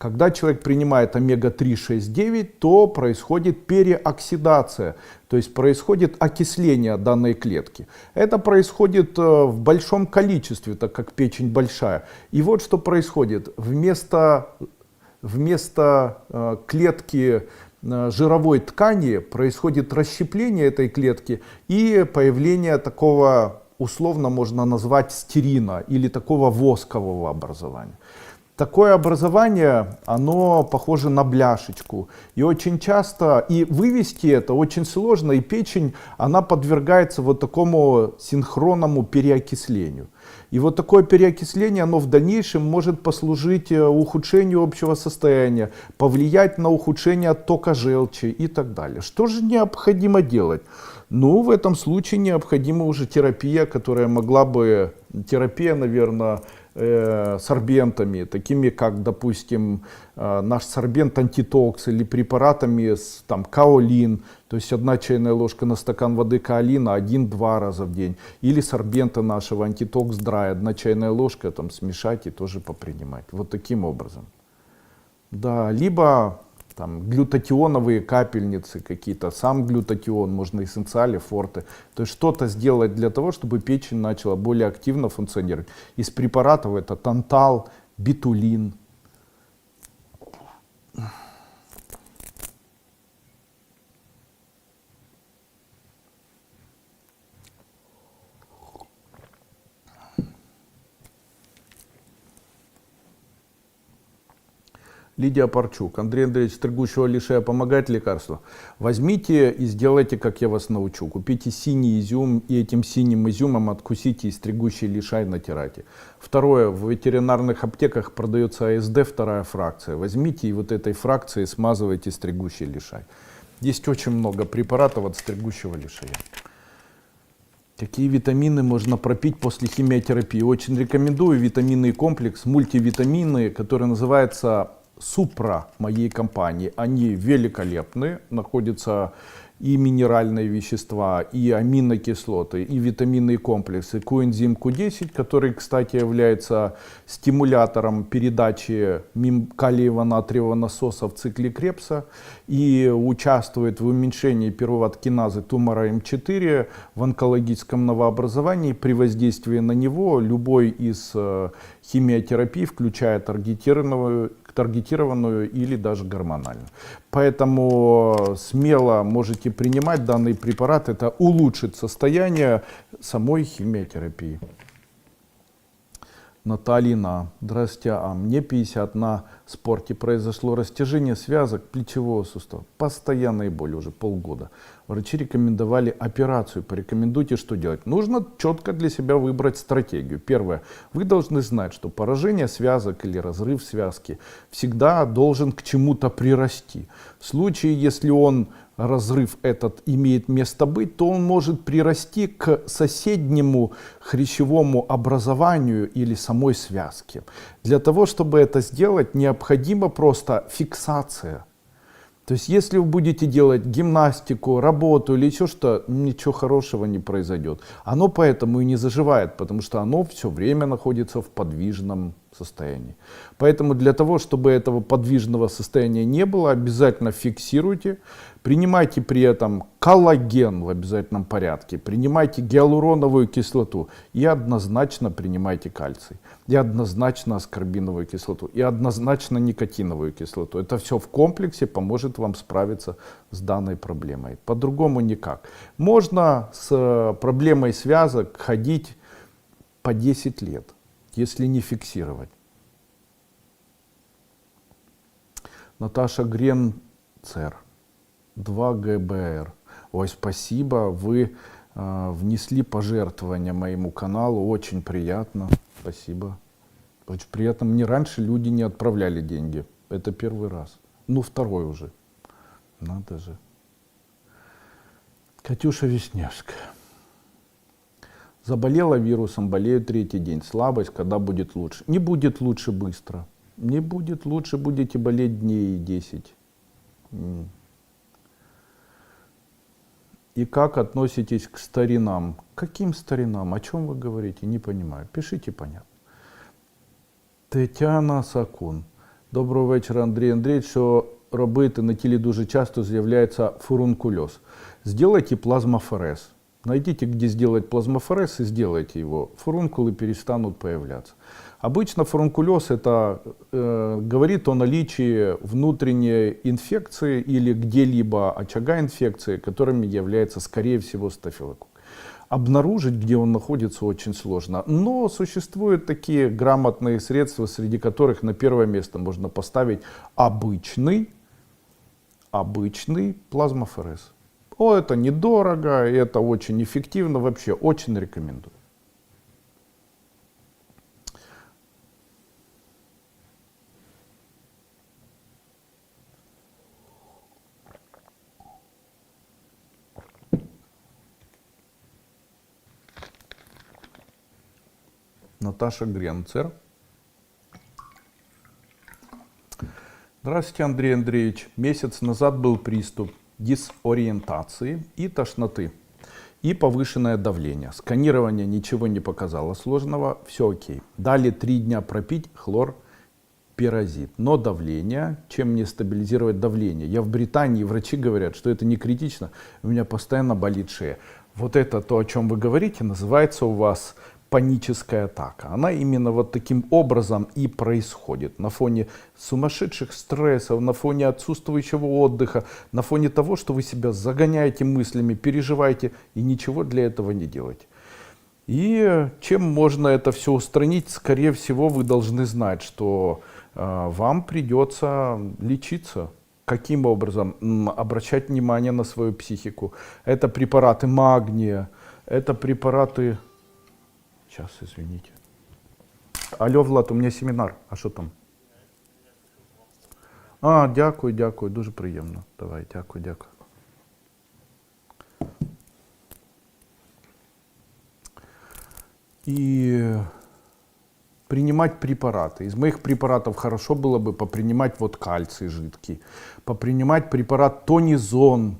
Когда человек принимает омега-3, 6, 9, то происходит переоксидация, то есть происходит окисление данной клетки. Это происходит в большом количестве, так как печень большая. И вот что происходит. Вместо клетки жировой ткани происходит расщепление этой клетки и появление такого, условно можно назвать, стерина или такого воскового образования. Такое образование, оно похоже на бляшечку. И очень часто, и вывести это очень сложно, и печень, она подвергается вот такому синхронному переокислению. И вот такое переокисление, оно в дальнейшем может послужить ухудшению общего состояния, повлиять на ухудшение оттока желчи и так далее. Что же необходимо делать? Ну, в этом случае необходима уже терапия, которая могла бы, терапия, наверное, сорбентами, такими как, допустим, наш сорбент антитокс или препаратами с там, каолин, то есть 1 чайная ложка на стакан воды каолина 1-2 раза в день. Или сорбента нашего антитокс драй, 1 чайная ложка, там, смешать и тоже попринимать. Вот таким образом. Да, либо там, глютатионовые капельницы какие-то, сам глютатион, можно эссенциали, форте. То есть что-то сделать для того, чтобы печень начала более активно функционировать. Из препаратов это тантал, битулин. Лидия Парчук. Андрей Андреевич, стригущего лишая помогает лекарство? Возьмите и сделайте, как я вас научу. Купите синий изюм и этим синим изюмом откусите и стригущий лишай натирайте. Второе. В ветеринарных аптеках продается АСД, 2 фракция. Возьмите и вот этой фракцией смазывайте стригущий лишай. Есть очень много препаратов от стригущего лишая. Какие витамины можно пропить после химиотерапии? Очень рекомендую витаминный комплекс, мультивитамины, который называется Супра моей компании. Они великолепны, находятся и минеральные вещества, и аминокислоты, и витаминные комплексы. Коэнзим Q10, который, кстати, является стимулятором передачи калиево-натриевого насоса в цикле Кребса и участвует в уменьшении пируват-киназы тумора М4 в онкологическом новообразовании. При воздействии на него любой из химиотерапий, включая таргетированную или даже гормональную. Поэтому смело можете принимать данный препарат, это улучшит состояние самой химиотерапии. Наталина, здравствуйте, мне 50, на спорте произошло растяжение связок плечевого сустава, постоянная боль уже полгода. Врачи рекомендовали операцию, порекомендуйте, что делать. Нужно четко для себя выбрать стратегию. Первое, вы должны знать, что поражение связок или разрыв связки всегда должен к чему-то прирасти. В случае, если разрыв этот имеет место быть, то он может прирасти к соседнему хрящевому образованию или самой связке. Для того, чтобы это сделать, необходима просто фиксация. То есть, если вы будете делать гимнастику, работу или еще что, ничего хорошего не произойдет. Оно поэтому и не заживает, потому что оно все время находится в подвижном состоянии. Поэтому для того, чтобы этого подвижного состояния не было, обязательно фиксируйте. Принимайте при этом коллаген в обязательном порядке, принимайте гиалуроновую кислоту и однозначно принимайте кальций, и однозначно аскорбиновую кислоту, и однозначно никотиновую кислоту. Это все в комплексе поможет вам справиться с данной проблемой. По-другому никак. Можно с проблемой связок ходить по 10 лет, если не фиксировать. Наташа Гренцер. 2 ГБР. Ой, спасибо, вы внесли пожертвования моему каналу, очень приятно, спасибо. Очень приятно, мне раньше люди не отправляли деньги, это первый раз, ну 2-й уже, надо же. Катюша Вишневская. Заболела вирусом, болею 3-й день, слабость, когда будет лучше? Не будет лучше быстро, не будет лучше, будете болеть дней 10. И как относитесь к старинам? Каким старинам? О чем вы говорите? Не понимаю. Пишите понятно. Татьяна Сакун. Доброго вечора, Андрій Андрійович. Що робити? На тілі дуже часто з'являється фурункулез. Сделайте плазмофорез. Найдите, где сделать плазмофорез, и сделайте его. Фурункулы перестанут появляться. Обычно фурункулез это говорит о наличии внутренней инфекции или где-либо очага инфекции, которыми является, скорее всего, стафилококк. Обнаружить, где он находится, очень сложно. Но существуют такие грамотные средства, среди которых на первое место можно поставить обычный плазмофорез. Это недорого, это очень эффективно, вообще очень рекомендую. Наташа Гренцер. Здравствуйте, Андрей Андреевич. Месяц назад был приступ дисориентации и тошноты, и повышенное давление. Сканирование ничего не показало сложного, все окей. Дали 3 дня пропить хлорпиразид. Но давление, чем мне стабилизировать давление? Я в Британии, врачи говорят, что это не критично, у меня постоянно болит шея. Вот это то, о чем вы говорите, называется у вас паническая атака. Она именно вот таким образом и происходит. На фоне сумасшедших стрессов, на фоне отсутствующего отдыха, на фоне того, что вы себя загоняете мыслями, переживаете и ничего для этого не делаете. И чем можно это все устранить? Скорее всего, вы должны знать, что вам придется лечиться. Каким образом? Обращать внимание на свою психику. Это препараты магния, это препараты... Сейчас, извините. Алло, Влад, у меня семинар. А що там? Дякую, дуже приємно. Давай, дякую. И принимать препараты. Из моих препаратов хорошо было бы попринимать вот кальций жидкий, попринимать препарат тонизон,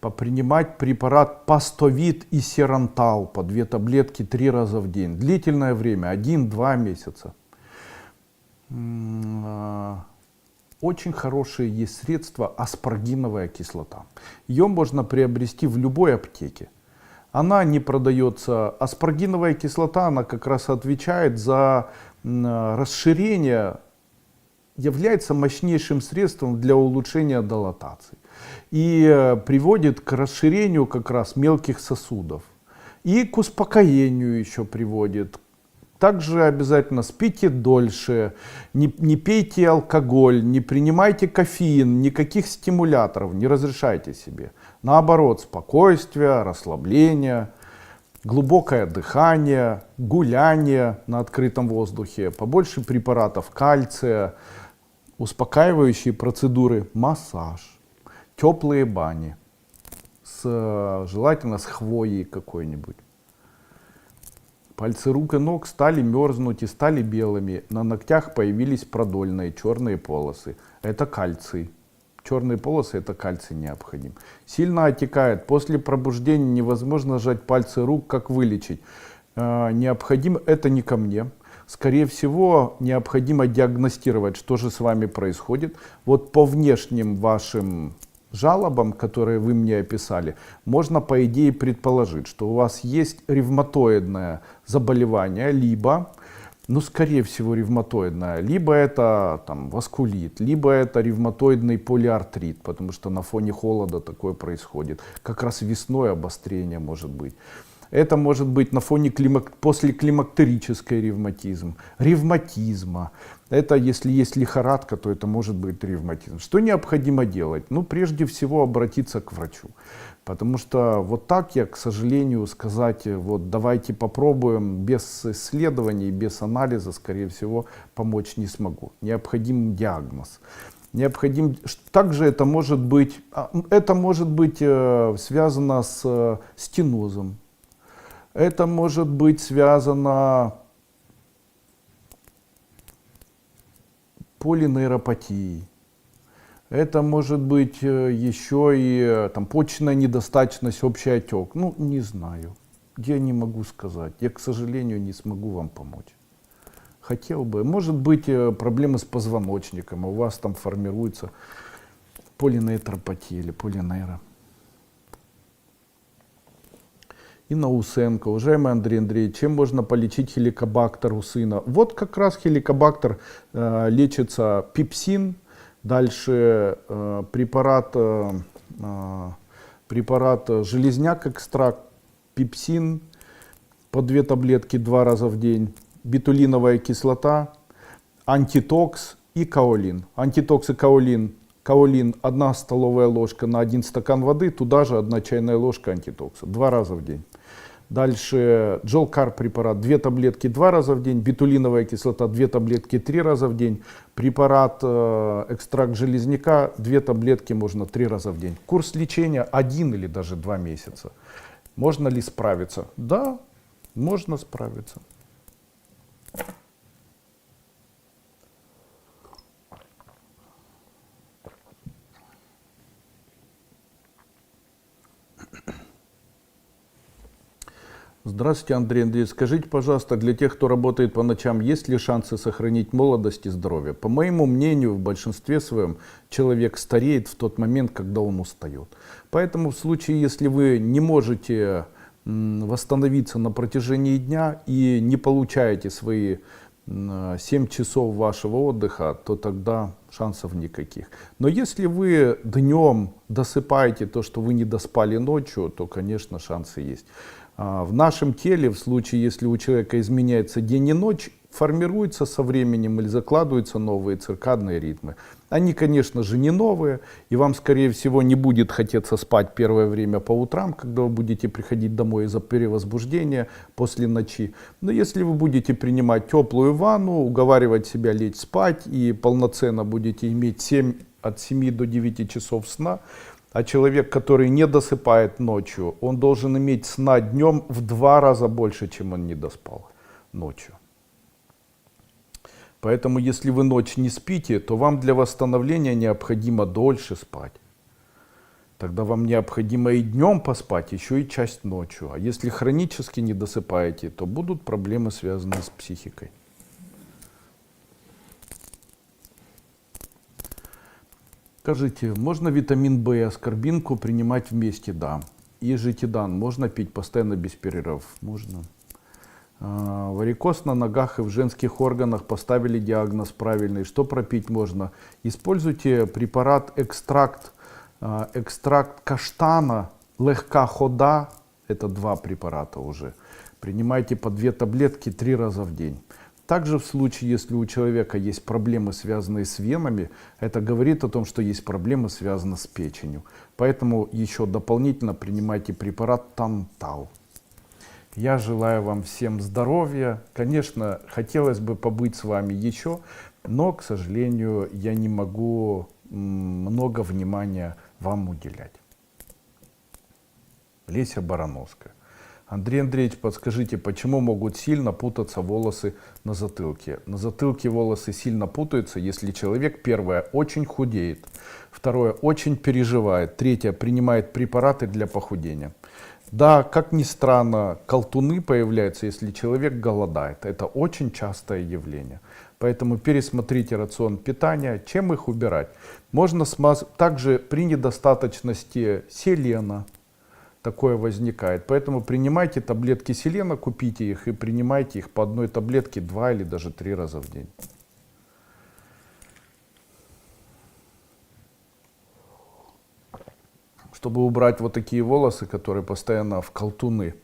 попринимать препарат пастовид и серантал по 2 таблетки 3 раза в день. Длительное время, 1-2 месяца. Очень хорошее есть средство аспаргиновая кислота. Ее можно приобрести в любой аптеке. Она не продается. Аспаргиновая кислота, она как раз отвечает за расширение, является мощнейшим средством для улучшения дилатации. И приводит к расширению как раз мелких сосудов. И к успокоению еще приводит. Также обязательно спите дольше, не пейте алкоголь, не принимайте кофеин, никаких стимуляторов не разрешайте себе. Наоборот, спокойствие, расслабление, глубокое дыхание, гуляние на открытом воздухе, побольше препаратов кальция, успокаивающие процедуры, массаж. Теплые бани, желательно с хвоей какой-нибудь. Пальцы рук и ног стали мерзнуть и стали белыми. На ногтях появились продольные черные полосы. Это кальций. Черные полосы — это кальций необходим. Сильно отекает. После пробуждения невозможно сжать пальцы рук. Как вылечить? Необходимо, это не ко мне. Скорее всего, необходимо диагностировать, что же с вами происходит. Вот по внешним вашим жалобам, которые вы мне описали, можно по идее предположить, что у вас есть ревматоидное заболевание, либо, скорее всего ревматоидное, либо это васкулит, либо это ревматоидный полиартрит, потому что на фоне холода такое происходит. Как раз весной обострение может быть. Это может быть на фоне послеклимактерический ревматизма. Это если есть лихорадка, то это может быть ревматизм. Что необходимо делать? Прежде всего обратиться к врачу. Потому что вот так я, к сожалению, сказать, вот давайте попробуем, без исследований, без анализа, скорее всего, помочь не смогу. Необходим диагноз. Также это может быть связано с стенозом. Это может быть связано с полинейропатией. Это может быть еще и почечная недостаточность, общий отек. Не знаю. Я не могу сказать. Я, к сожалению, не смогу вам помочь. хотел бы. Может быть проблемы с позвоночником, у вас там формируется полинейропатия или полинейра. Инна Усенко. Уважаемый Андрей Андреевич, чем можно полечить хеликобактер у сына? Вот как раз хеликобактер лечится пепсин, дальше препарат железняк экстракт, пепсин по 2 таблетки 2 раза в день, бетулиновая кислота, антитокс и каолин. Антитокс и каолин. Каолин 1 столовая ложка на 1 стакан воды, туда же 1 чайная ложка антитокса 2 раза в день. Дальше Джолкар препарат 2 таблетки 2 раза в день, бетулиновая кислота 2 таблетки 3 раза в день, препарат экстракт железняка 2 таблетки можно 3 раза в день. Курс лечения 1 или даже 2 месяца. Можно ли справиться? Да, можно справиться. Здравствуйте, Андрей Андреевич. Скажите, пожалуйста, для тех, кто работает по ночам, есть ли шансы сохранить молодость и здоровье? По моему мнению, в большинстве своем человек стареет в тот момент, когда он устает. Поэтому в случае, если вы не можете восстановиться на протяжении дня и не получаете свои 7 часов вашего отдыха, то тогда шансов никаких. Но если вы днем досыпаете то, что вы не доспали ночью, то, конечно, шансы есть. В нашем теле, в случае, если у человека изменяется день и ночь, формируются со временем или закладываются новые циркадные ритмы. Они, конечно же, не новые, и вам, скорее всего, не будет хотеться спать первое время по утрам, когда вы будете приходить домой из-за перевозбуждения после ночи. Но если вы будете принимать теплую ванну, уговаривать себя лечь спать и полноценно будете иметь от 7 до 9 часов сна, а человек, который не досыпает ночью, он должен иметь сна днем в 2 раза больше, чем он не доспал ночью. Поэтому, если вы ночь не спите, то вам для восстановления необходимо дольше спать. Тогда вам необходимо и днем поспать, еще и часть ночью. А если хронически не досыпаете, то будут проблемы, связанные с психикой. Скажите, можно витамин В и аскорбинку принимать вместе? Да. И житидан можно пить постоянно без перерывов? Можно. Варикоз на ногах и в женских органах, поставили диагноз правильный. Что пропить можно? Используйте препарат экстракт каштана, легка хода. Это 2 препарата уже. Принимайте по 2 таблетки 3 раза в день. Также в случае, если у человека есть проблемы, связанные с венами, это говорит о том, что есть проблемы, связанные с печенью. Поэтому еще дополнительно принимайте препарат Тантал. Я желаю вам всем здоровья. Конечно, хотелось бы побыть с вами еще, но, к сожалению, я не могу много внимания вам уделять. Леся Барановская. Андрей Андреевич, подскажите, почему могут сильно путаться волосы на затылке? На затылке волосы сильно путаются, если человек, первое, очень худеет, второе, очень переживает, третье, принимает препараты для похудения. Да, как ни странно, колтуны появляются, если человек голодает. Это очень частое явление. Поэтому пересмотрите рацион питания. Чем их убирать? Можно также при недостаточности селена. Такое возникает. Поэтому принимайте таблетки селена, купите их и принимайте их по 1 таблетке 2 или даже 3 раза в день. Чтобы убрать вот такие волосы, которые постоянно в колтуны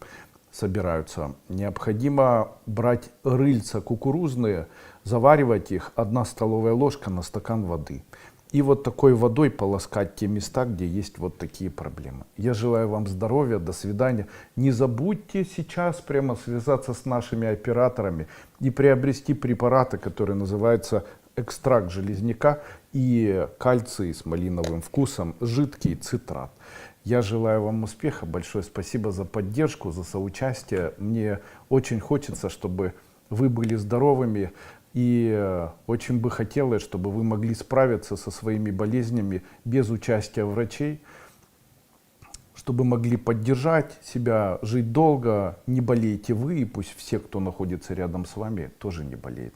собираются, необходимо брать рыльца кукурузные, заваривать их 1 столовая ложка на стакан воды. И вот такой водой полоскать те места, где есть вот такие проблемы. Я желаю вам здоровья, до свидания. Не забудьте сейчас прямо связаться с нашими операторами и приобрести препараты, которые называются экстракт железняка и кальций с малиновым вкусом, жидкий цитрат. Я желаю вам успеха, большое спасибо за поддержку, за соучастие. Мне очень хочется, чтобы вы были здоровыми. И очень бы хотелось, чтобы вы могли справиться со своими болезнями без участия врачей, чтобы могли поддержать себя, жить долго, не болейте вы, и пусть все, кто находится рядом с вами, тоже не болеют.